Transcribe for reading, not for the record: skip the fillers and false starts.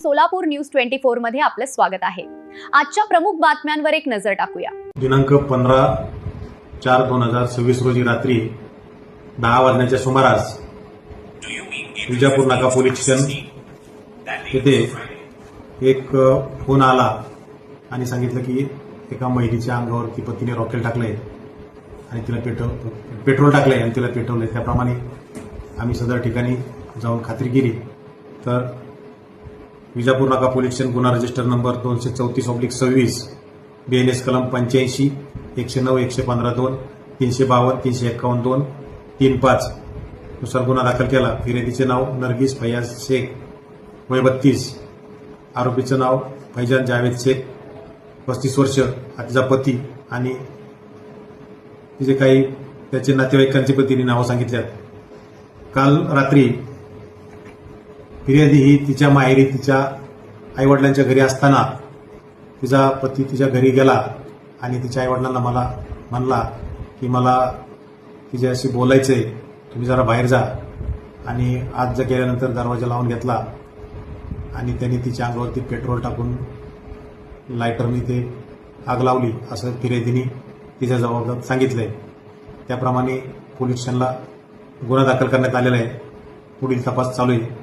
Solapur news 24 मध्ये आपलं स्वागत आहे। आजच्या प्रमुख बातम्यांवर एक नजर टाकूया। दिनांक 15/4/2026 रोजी रात्री 10 वाजण्याच्या सुमारास विजापूर नाका पोलीस स्टेशन येथे एक फोन आला आणि सांगितलं की एका महिलेच्या अंगावरती पतीने रॉकेल टाकलंय आणि तिला पेट्रोल टाकलंय आणि तिला पेटवलंय। त्याप्रमाणे आम्ही सदर ठिकाणी जाऊन खात्री केली तर विजापूर नाका पोलीस स्टेशन गुन्हा रजिस्टर नंबर 234/26 BNS कलम 85 109 115 352 351 35 नुसार गुन्हा दाखल केला। फिर्यादीचे नाव नरगिस फैयाज शेख वय 32, आरोपीचं नाव फैजान जावेद शेख 35 वर्ष, तिचा पती आणि तिचे काही त्याचे नातेवाईकांची पतीने नावं सांगितल्यात। काल रात्री फिर्यादी ही तिच्या माहेरी तिच्या आईवडिलांच्या घरी असताना तिचा पती तिच्या घरी गेला आणि तिच्या आईवडिलांना मला म्हणला की मला तिच्याशी बोलायचंय, तुम्ही जरा बाहेर जा। आणि आज जा गेल्यानंतर दरवाजा लावून घेतला आणि त्यांनी तिच्या अंगावरती पेट्रोल टाकून लायटरने ते आग लावली असं फिर्यादीने तिच्या जबाबदार सांगितलंय। त्याप्रमाणे पोलीस स्टेशनला गुन्हा दाखल करण्यात आलेला आहे। पुढील तपास चालू आहे।